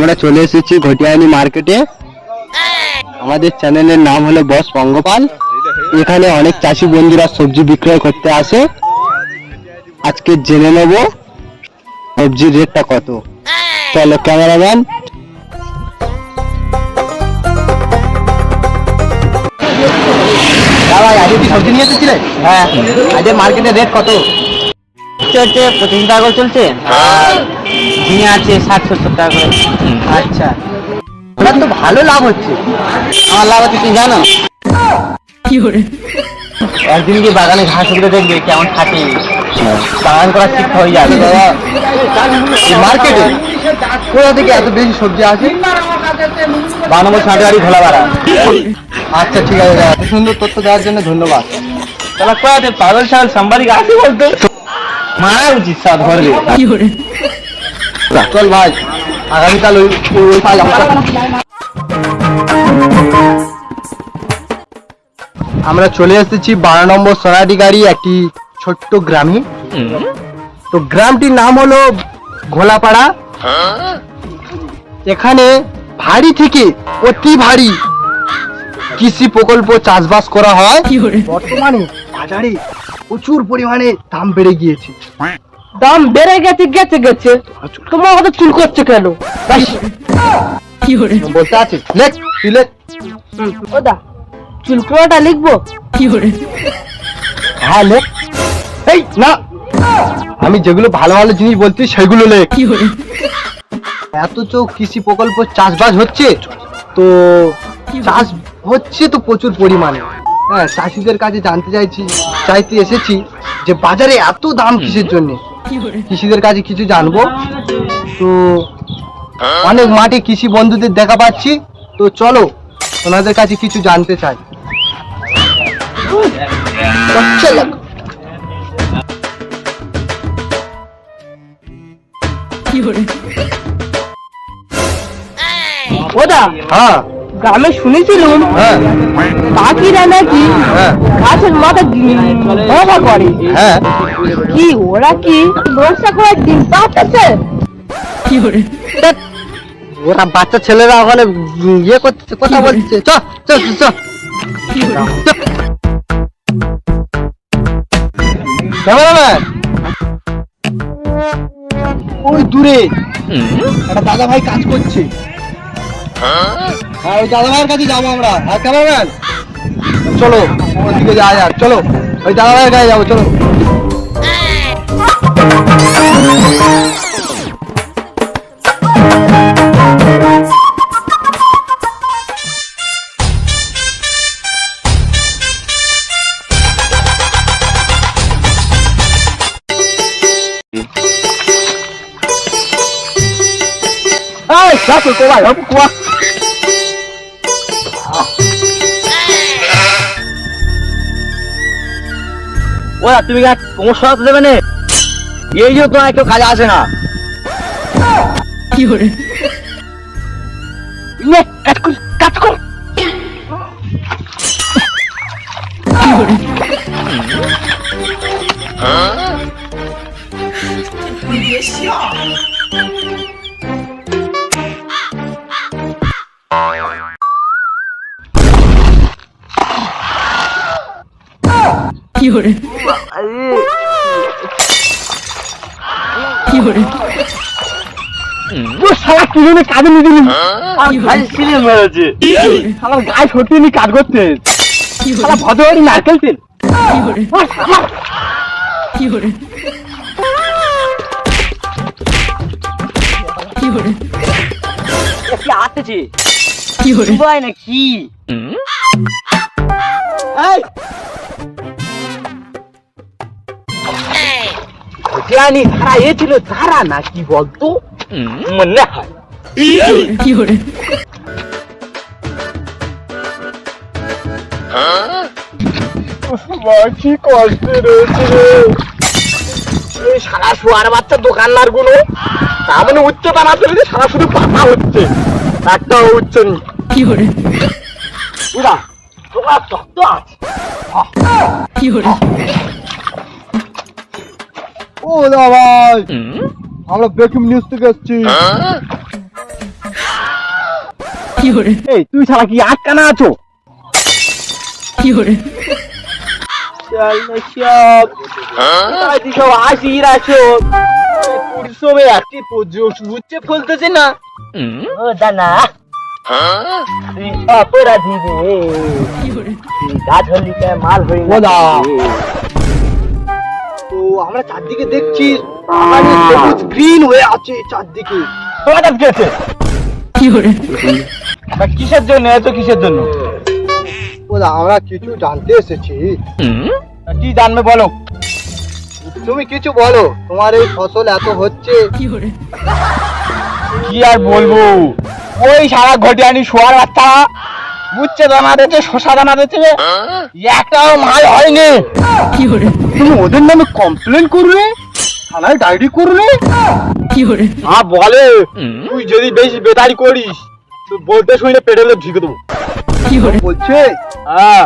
আমরা চলে এসেছি ঘটিয়ানি মার্কেটে। আমাদের চ্যানেলের নাম হলো বস পঙ্গপাল। এখানে অনেক চাষি বন্ধুরা সবজি বিক্রয় করতে আসে। আজকে জেনে নেব সবজির রেটটা কত। চলো ক্যামেরাম্যান। আজকে কি সবজি নিয়ে এসেছিলে? হ্যাঁ। আজকে মার্কেটের রেট কত চলছে? 25 টাকা করে চলছে। ঝিঙে আছে 60-70 টাকা করে। আচ্ছা, ওটা তো ভালো লাভ হচ্ছে। আমার লাভ আছে তুই জানো? একদিন কি বাগানে ঘাস উঠে দেখবে কেমন থাকে, বাগান করা শিক্ষা হয়ে যাবে। মার্কেটে কোথা থেকে এত বেশি সবজি আসে? 12 নম্বর ছাঁটারি ঘোলাপাড়া। আচ্ছা ঠিক আছে, এত সুন্দর তথ্য দেওয়ার জন্য ধন্যবাদ। তাহলে কোয়াতে পাগল ছাগল সাম্বাদিক আছে বলতো মারা উচিত সাত ধরবে। চল ভাই, আগামীকাল ওই আমরা চলে এসেছি 12 নম্বর সোনাডি গাড়ি একটি ছোট্ট গ্রামে। তো গ্রামটির নাম হলো ঘোলাপাড়া। এখানে ভারী থেকে অতি ভারী কৃষি প্রকল্প চাষবাস করা হয়। বর্তমানে বাজারে প্রচুর পরিমাণে দাম বেড়ে গিয়েছে। দাম বেড়ে গেছে গেছে গেছে তোমার কথা চুল করছে কেন? বলতে আছে লেখ, তুই লেখ। ওদা চুলকুয়াটা লিখবো? হ্যাঁ লেখ। এই না, আমি যেগুলো ভালো ভালো জিনিস বলছি সেগুলো লেখ। এত চোখ কৃষি প্রকল্প চাষবাস হচ্ছে, তো চাষ হচ্ছে তো প্রচুর পরিমাণে। হ্যাঁ, চাষিদের কাছে চাইতে এসেছি যে বাজারে এত দাম কিসের জন্য। কৃষিদের কাছে কিছু জানবো। তো অনেক মাঠে কৃষি বন্ধুদের দেখা পাচ্ছি, তো চলো ওনাদের কাছে কিছু জানতে চাই। চলো। ওদা হ্যাঁ গ্রামে শুনেছিলাম হ্যাঁ পাখিরা নাকি হ্যাঁ গাছের মাথা ভরসা করে। হ্যাঁ, কি ওরা কি ভরসা করে ডিম পাচ্ছে? ওরা বাচ্চা ছেলেরা ওখানে ইয়ে করছে, কথা বলছে। চ চ চ। ক্যামেরাম্যান, ওই দূরে একটা দাদা ভাই কাজ করছে। হ্যাঁ, ওই দাদা ভাইয়ের কাছে যাবো আমরা। হ্যাঁ ক্যামেরাম্যান, চলো ওদিকে যাওয়া যাক। চলো ওই দাদা ভাইয়ের কাছে যাবো, চলো। ওরা তুমি কোমর সরাতে দেবে না, এই যে তোমার একটু কাজে আসে না। কাজ কর। কাজে নিয়ে দিলি আমার গায়ে সত্যি নি কাজ করতে ভদ্রবাড়ি নারকেল তেল। আসতেছে না কি জানি তারা এ ছিল তারা নাকি বলতো মনে হয়। কি কষ্টে রয়েছে রে এই সারা শোয়ার বাচ্চা দোকানদার গুলো, তার মানে উচ্চতা না পেলে সারা শুধু পাতা হচ্ছে, একটা উচ্চ নি। তোমার তত্ত্ব আছে। ও দা ভাই, আমরা ব্রেকিং নিউজ থেকে এসেছি। এই তুই শালা কি আটকানা আছো? সব হাসির আছো পরিশ্রমে একটি উচ্চে ফলতেছে না। ও জানা তুই অপরাধী রে, গাছ হলিতে মাল হয়ে ও দা। গেছে। তো আমরা চারদিকে দেখছি গ্রিন হয়ে আছে চারদিকে। তোমার কাছে গেছে কিসের জন্য? এত কিসের জন্য? ওদা আমরা কিছু জানতে এসেছি। কি জানবে বলো? তুমি কিছু বলো, তোমার এই ফসল এত হচ্ছে। কি আর বলবো, ওই সারা ঘটিয়ানি শোয়ার বাচ্চা বুঝছে দানা দিচ্ছে, শশা দানা দিচ্ছে, একটাও মাল হয়নি। তুমি ওদের নামে কমপ্লেন করবে, থানায় ডায়েরি করবে। বলে তুই যদি বেশি বেদারি করিস তো বলতে শুনে পেটে ঢুকে দেবো। বলছে হ্যাঁ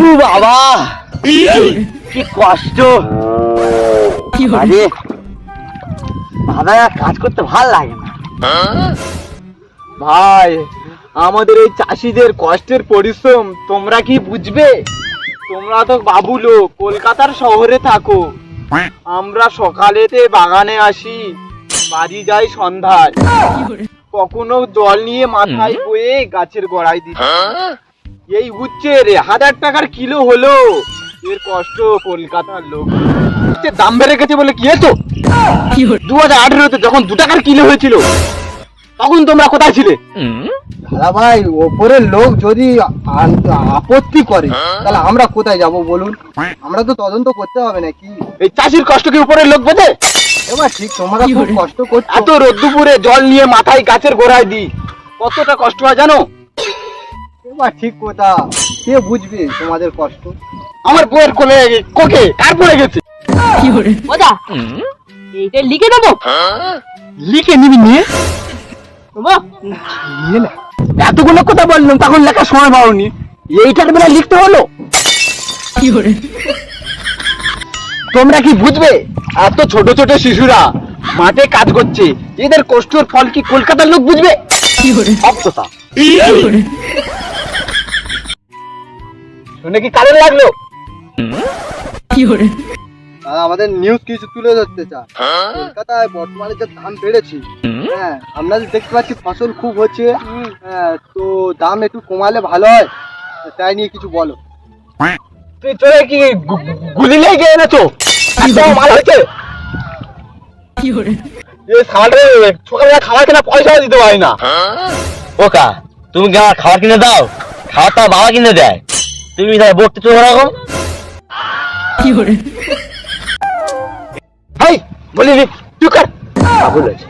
ও বাবা কি কষ্ট। আরে বাবা কাজ করতে ভাল লাগে না ভাই। আমাদের এই চাষিদের কষ্টের পরিশ্রম তোমরা কি বুঝবে? তোমরা তো বাবুলো কলকাতার শহরে থাকো, আমরা সকালেতে বাগানে আসি, বাড়ি যাই সন্ধ্যায়, কখনো জল নিয়ে মাথায় বয়ে গাছের গোড়ায় দিই। এই উচ্ছে রে 1000 টাকার কিলো হলো, এর কষ্ট কলকাতার লোক। দাম বেড়ে গেছে বলে কি হতো? 2018-তে যখন 2 টাকার কিলো হয়েছিল তখন তোমরা কোথায় ছিলে? দাদা ভাই, ওপরের লোক যদি আপত্তি করে তাহলে আমরা কোথায় যাব বলুন? আমরা তো তদন্ত করতে হবে নাকি? এই চাষির কষ্ট কি উপরের লোক বোঝে? এবার ঠিক তোমরা খুব কষ্ট করছো। এত রোদ্দুপুরে জল নিয়ে মাথায় গাছের গোড়ায় দিই, কতটা কষ্ট হয় জানো? এবার ঠিক কথা, কে বুঝবে তোমাদের কষ্ট? আমার বউয়ের কোলে কোকে কার পড়ে গেছে? ওদা এইটা লিখে দেবো। লিখে নিবি নিয়ে নিয়ে না। এতগুলো কথা বললাম তখন লেখার সময় পাওনি, এইটার বেলা লিখতে হলো। তোমরা কি বুঝবে? এত ছোট ছোট শিশুরা মাঠে কাজ করছে, এদের কষ্টের ফল কি কলকাতার লোক বুঝবে? অপ্রতা শুনে কি কারেন্ট লাগলো? দাদা আমাদের নিউজ কিছু তুলে ধরতে চায়। কলকাতায় বর্তমানে যে দাম বেড়েছে, হ্যাঁ আমরা যে দেখতে পাচ্ছি ফসল খুব হচ্ছে, হ্যাঁ তো দাম একটু কমালে ভালো হয়, তাই নিয়ে কিছু বলো। তুই চলে কি গুলি লেগে এনেছো? একদম মাল হয়েছে এই সামারে সকালবেলা খাবার কেনা পয়সাও দিতে পারি না। ওকা তুমি কি আমার খাবার কিনে দাও? খাবার তো বাবা কিনে দেয়, তুমি তাহলে বকতে চলে রাখো। হাই বলি তুই কর বলেছে।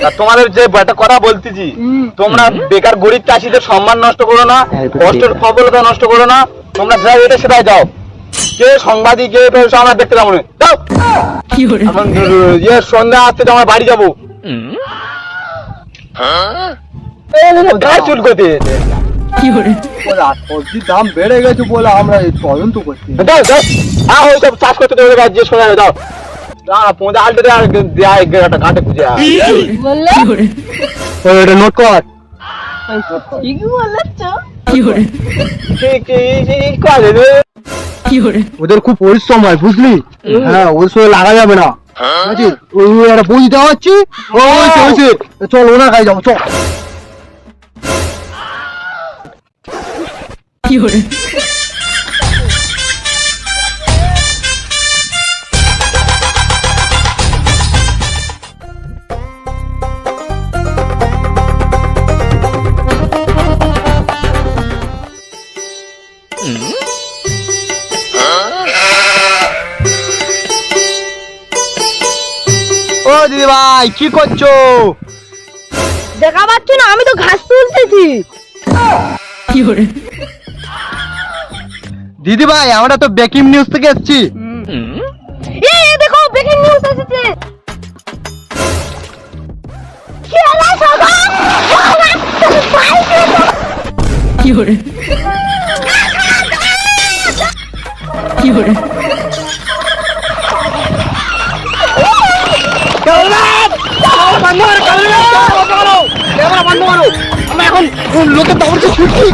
আর তোমাদের যে একটা কথা বলতেছি, তোমরা বেকার গরিব চাষীদের সম্মান নষ্ট করো না, কষ্টের সফলতা নষ্ট করো না। তোমরা যা এটা সেটাই যাও, কে সাংবাদিক কে আমরা দেখতে যাবো না, যাও। এখন সন্ধ্যা আসতে আমার বাড়ি যাবো, চুল করতে সবজির দাম বেড়ে গেছে বলে আমরা এই তদন্ত করছি। যাও যাও, হ্যাঁ ওইসব চাষ করতে দেবে যে শোনা যাও। পৌঁছে আলটে দেয় একটা কাটে খুঁজে বললে এটা নোট কর। ঠিকই বলেছ। ওদের খুব পরিশ্রম হয় বুঝলি, হ্যাঁ ওর সঙ্গে লাগা যাবে না। ঠিক আছে, ওই একটা বই দেওয়া হচ্ছে, চল ওনার কাছে যাবো চল। ও দিদি ভাই কি করছো? দেখা পাচ্ছ না, আমি তো ঘাস তুলতেছি। দিদি ভাই আমরা তো ব্রেকিং নিউজ থেকে এসেছি। এই দেখো ব্রেকিং নিউজ এসেছে। খেলা সবাই ক্যামেরা বন্ধ করো। আমরা এখন লোকের দমনকে ছুটছি,